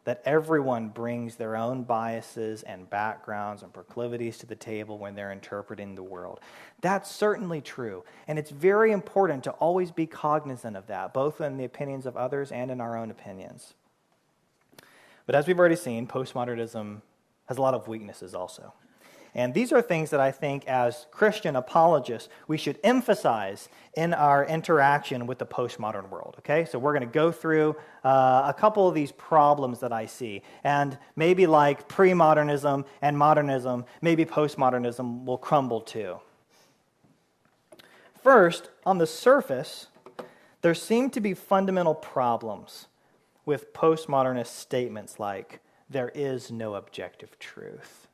that everyone brings their own biases and backgrounds and proclivities to the table when they're interpreting the world. That's certainly true, and it's very important to always be cognizant of that, both in the opinions of others and in our own opinions. But as we've already seen, postmodernism has a lot of weaknesses also. And these are things that I think as Christian apologists we should emphasize in our interaction with the postmodern world, okay? So we're going to go through a couple of these problems that I see. And maybe like premodernism and modernism, maybe postmodernism will crumble too. First, on the surface, there seem to be fundamental problems with postmodernist statements like, there is no objective truth.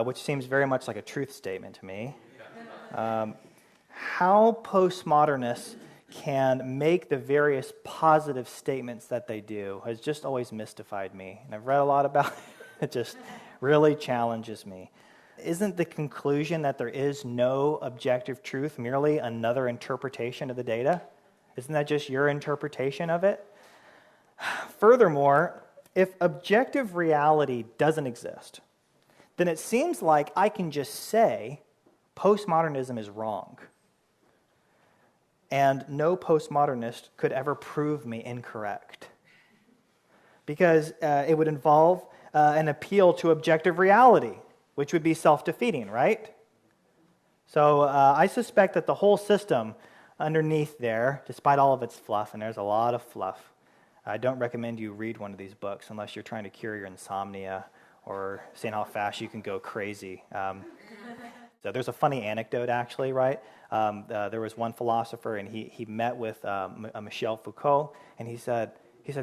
Which seems very much like a truth statement to me. How postmodernists can make the various positive statements that they do has just always mystified me. And I've read a lot about it. It just really challenges me. Isn't the conclusion that there is no objective truth merely another interpretation of the data? Isn't that just your interpretation of it? Furthermore, if objective reality doesn't exist, then it seems like I can just say postmodernism is wrong. And no postmodernist could ever prove me incorrect. Because it would involve an appeal to objective reality, which would be self-defeating, right? So I suspect that the whole system underneath there, despite all of its fluff, and there's a lot of fluff, I don't recommend you read one of these books unless you're trying to cure your insomnia or seeing how fast you can go crazy. So there's a funny anecdote, actually, right? There was one philosopher, and he met with Michel Foucault, and he said,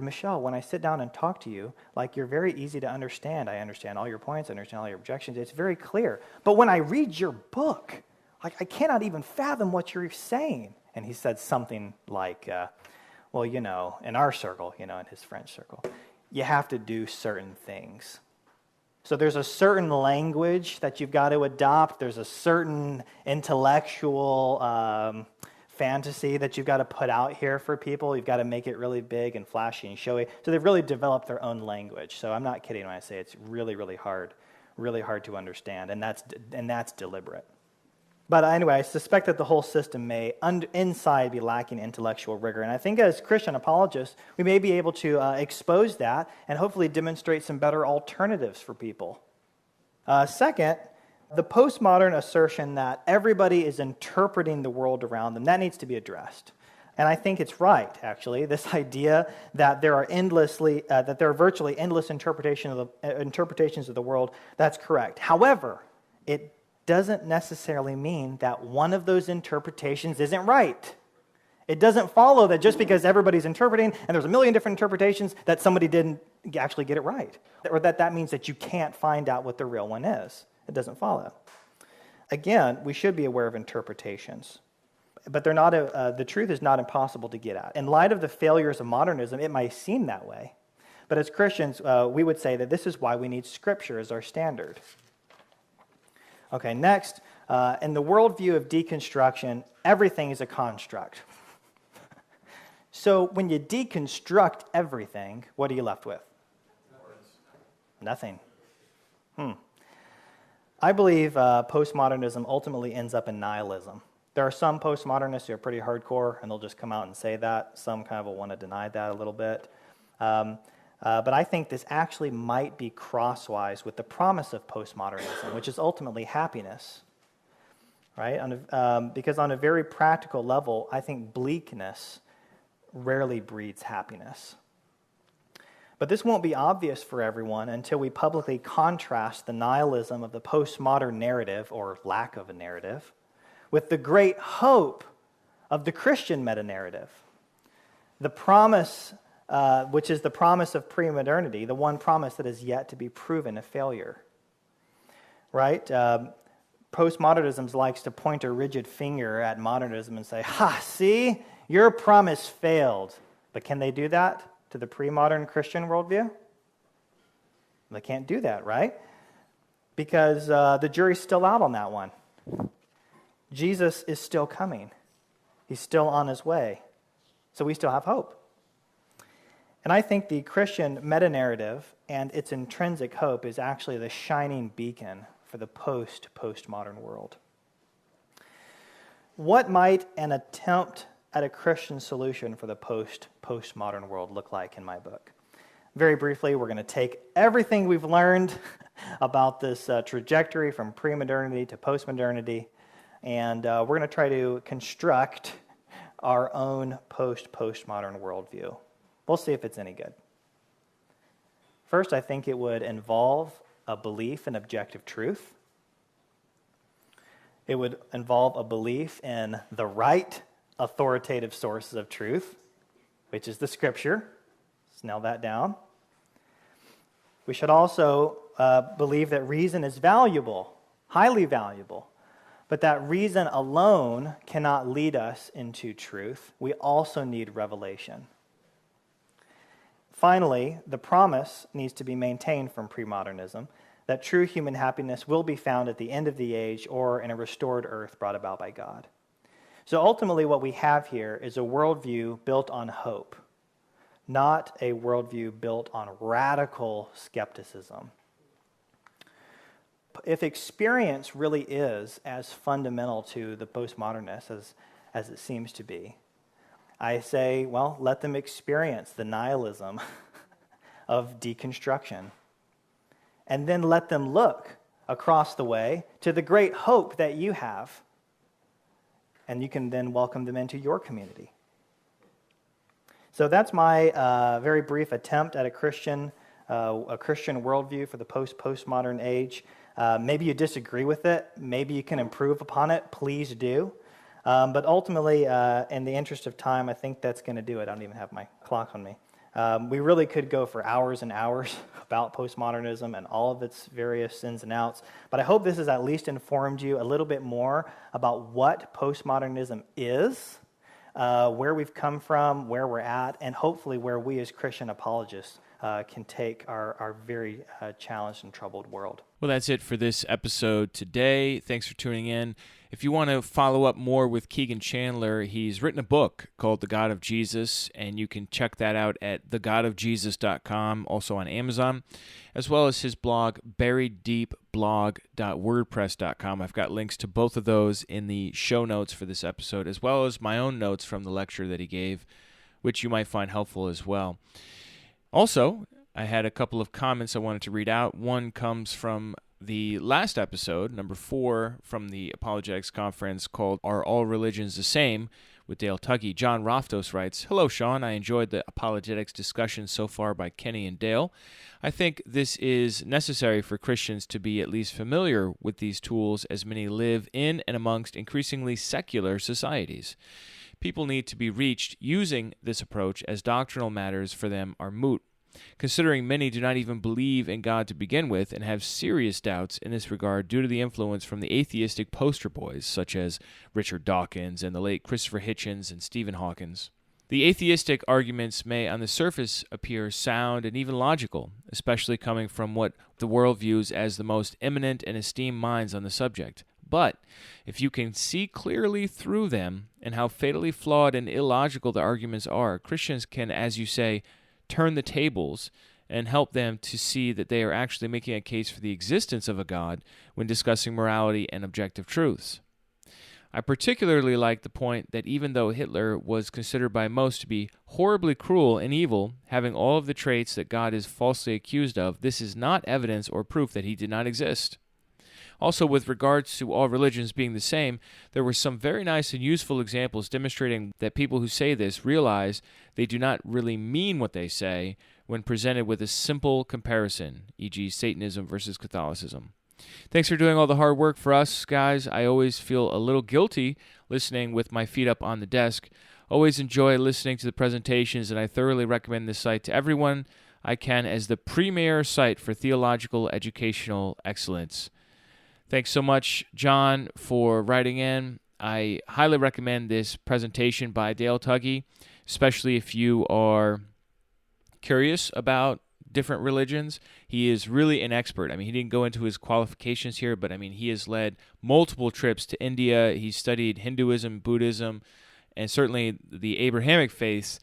Michel, when I sit down and talk to you, like, you're very easy to understand. I understand all your points, I understand all your objections. It's very clear. But when I read your book, like, I cannot even fathom what you're saying. And he said something like, well, you know, in our circle, you know, in his French circle, you have to do certain things. So there's a certain language that you've got to adopt. There's a certain intellectual fantasy that you've got to put out here for people. You've got to make it really big and flashy and showy. So they've really developed their own language. So I'm not kidding when I say it's really, really hard to understand, and that's deliberate. But anyway, I suspect that the whole system may inside be lacking intellectual rigor. And I think as Christian apologists, we may be able to expose that and hopefully demonstrate some better alternatives for people. Second, the postmodern assertion that everybody is interpreting the world around them, that needs to be addressed. And I think it's right, actually, this idea that there are virtually endless interpretations of the world, that's correct. However, it doesn't necessarily mean that one of those interpretations isn't right. It doesn't follow that just because everybody's interpreting and there's a million different interpretations that somebody didn't actually get it right. Or that means that you can't find out what the real one is. It doesn't follow. Again, we should be aware of interpretations. But they're not the truth is not impossible to get at. In light of the failures of modernism, it might seem that way. But as Christians, we would say that this is why we need Scripture as our standard. Okay, next, in the worldview of deconstruction, everything is a construct. So when you deconstruct everything, what are you left with? Nothing. I believe postmodernism ultimately ends up in nihilism. There are some postmodernists who are pretty hardcore, and they'll just come out and say that. Some kind of will want to deny that a little bit. But I think this actually might be crosswise with the promise of postmodernism, which is ultimately happiness, right? Because on a very practical level, I think bleakness rarely breeds happiness. But this won't be obvious for everyone until we publicly contrast the nihilism of the postmodern narrative, or lack of a narrative, with the great hope of the Christian meta-narrative. The promise, which is the promise of pre-modernity, the one promise that is yet to be proven a failure. Right? Postmodernism likes to point a rigid finger at modernism and say, "Ha, see, your promise failed." But can they do that to the pre-modern Christian worldview? They can't do that, right? Because the jury's still out on that one. Jesus is still coming. He's still on his way. So we still have hope. And I think the Christian meta-narrative and its intrinsic hope is actually the shining beacon for the postmodern world. What might an attempt at a Christian solution for the postmodern world look like in my book? Very briefly, we're going to take everything we've learned about this trajectory from pre-modernity to postmodernity, and we're going to try to construct our own postmodern worldview. We'll see if it's any good. First, I think it would involve a belief in objective truth. It would involve a belief in the right authoritative sources of truth, which is the Scripture. Let's nail that down. We should also believe that reason is valuable, highly valuable, but that reason alone cannot lead us into truth. We also need revelation. Finally, the promise needs to be maintained from premodernism that true human happiness will be found at the end of the age or in a restored earth brought about by God. So ultimately what we have here is a worldview built on hope, not a worldview built on radical skepticism. If experience really is as fundamental to the postmodernists as it seems to be, I say, well, let them experience the nihilism of deconstruction. And then let them look across the way to the great hope that you have. And you can then welcome them into your community. So that's my very brief attempt at a Christian worldview for the postmodern age. Maybe you disagree with it. Maybe you can improve upon it. Please do. But ultimately, in the interest of time, I think that's going to do it. I don't even have my clock on me. We really could go for hours and hours about postmodernism and all of its various ins and outs. But I hope this has at least informed you a little bit more about what postmodernism is, where we've come from, where we're at, and hopefully where we as Christian apologists can take our very challenged and troubled world. Well, that's it for this episode today. Thanks for tuning in. If you want to follow up more with Kegan Chandler, he's written a book called The God of Jesus, and you can check that out at thegodofjesus.com, also on Amazon, as well as his blog, burieddeepblog.wordpress.com. I've got links to both of those in the show notes for this episode, as well as my own notes from the lecture that he gave, which you might find helpful as well. Also, I had a couple of comments I wanted to read out. One comes from the last episode, number 4, from the Apologetics conference called Are All Religions the Same? With Dale Tuggy. John Roftos writes, "Hello, Sean. I enjoyed the apologetics discussion so far by Kenny and Dale. I think this is necessary for Christians to be at least familiar with these tools, as many live in and amongst increasingly secular societies. People need to be reached using this approach, as doctrinal matters for them are moot. Considering many do not even believe in God to begin with and have serious doubts in this regard due to the influence from the atheistic poster boys such as Richard Dawkins and the late Christopher Hitchens and Stephen Hawkins. The atheistic arguments may on the surface appear sound and even logical, especially coming from what the world views as the most eminent and esteemed minds on the subject. But if you can see clearly through them and how fatally flawed and illogical the arguments are, Christians can, as you say, turn the tables and help them to see that they are actually making a case for the existence of a God when discussing morality and objective truths. I particularly like the point that even though Hitler was considered by most to be horribly cruel and evil, having all of the traits that God is falsely accused of, this is not evidence or proof that he did not exist. Also, with regards to all religions being the same, there were some very nice and useful examples demonstrating that people who say this realize they do not really mean what they say when presented with a simple comparison, e.g. Satanism versus Catholicism. Thanks for doing all the hard work for us, guys. I always feel a little guilty listening with my feet up on the desk. Always enjoy listening to the presentations, and I thoroughly recommend this site to everyone I can as the premier site for theological educational excellence. Thanks so much, John, for writing in. I highly recommend this presentation by Dale Tuggy, especially if you are curious about different religions. He is really an expert. I mean, he didn't go into his qualifications here, but I mean, he has led multiple trips to India. He studied Hinduism, Buddhism, and certainly the Abrahamic faiths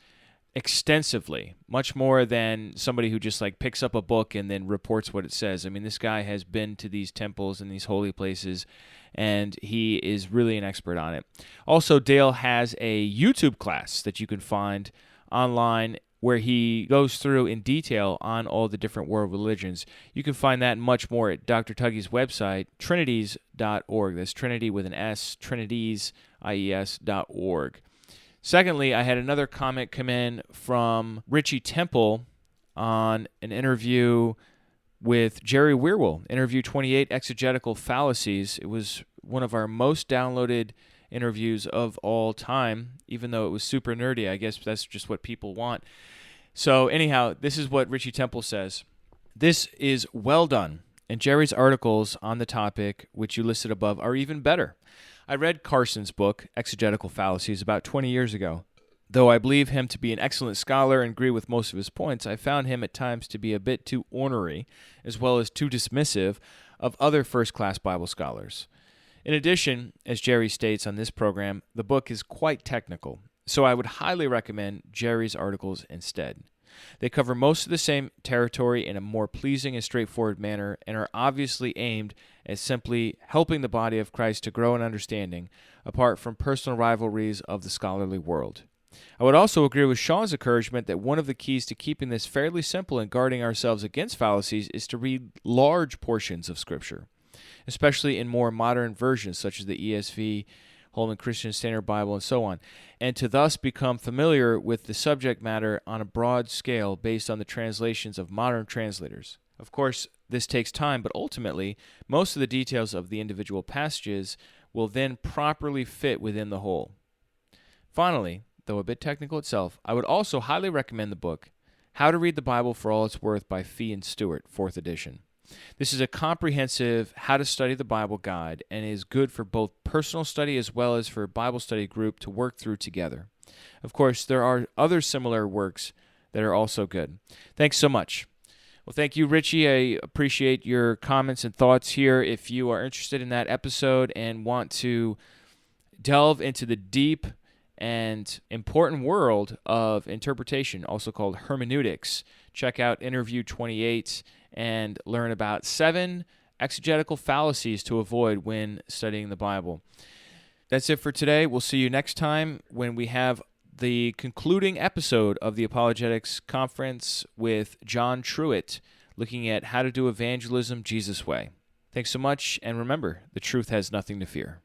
extensively, much more than somebody who just like picks up a book and then reports what it says. I mean, this guy has been to these temples and these holy places, and he is really an expert on it. Also, Dale has a YouTube class that you can find online where he goes through in detail on all the different world religions. You can find that and much more at Dr. Tuggy's website, trinities.org. That's Trinity with an S, trinities.org. Secondly, I had another comment come in from Richie Temple on an interview with Jerry Wierwille, interview 28, Exegetical Fallacies. It was one of our most downloaded interviews of all time, even though it was super nerdy. I guess that's just what people want. So anyhow, this is what Richie Temple says. This is well done, and Jerry's articles on the topic, which you listed above, are even better. I read Carson's book, Exegetical Fallacies, about 20 years ago. Though I believe him to be an excellent scholar and agree with most of his points, I found him at times to be a bit too ornery, as well as too dismissive of other first-class Bible scholars. In addition, as Jerry states on this program, the book is quite technical, so I would highly recommend Jerry's articles instead. They cover most of the same territory in a more pleasing and straightforward manner and are obviously aimed at simply helping the body of Christ to grow in understanding, apart from personal rivalries of the scholarly world. I would also agree with Sean's encouragement that one of the keys to keeping this fairly simple and guarding ourselves against fallacies is to read large portions of Scripture, especially in more modern versions such as the ESV, Holman Christian Standard Bible, and so on, and to thus become familiar with the subject matter on a broad scale based on the translations of modern translators. Of course, this takes time, but ultimately, most of the details of the individual passages will then properly fit within the whole. Finally, though a bit technical itself, I would also highly recommend the book, How to Read the Bible for All It's Worth by Fee and Stewart, 4th edition. This is a comprehensive how to study the Bible guide and is good for both personal study as well as for a Bible study group to work through together. Of course, there are other similar works that are also good. Thanks so much. Well, thank you, Richie. I appreciate your comments and thoughts here. If you are interested in that episode and want to delve into the deep and important world of interpretation, also called hermeneutics, check out interview 28 and learn about 7 exegetical fallacies to avoid when studying the Bible. That's it for today. We'll see you next time when we have the concluding episode of the Apologetics Conference with John Truitt, looking at how to do evangelism Jesus' way. Thanks so much, and remember, the truth has nothing to fear.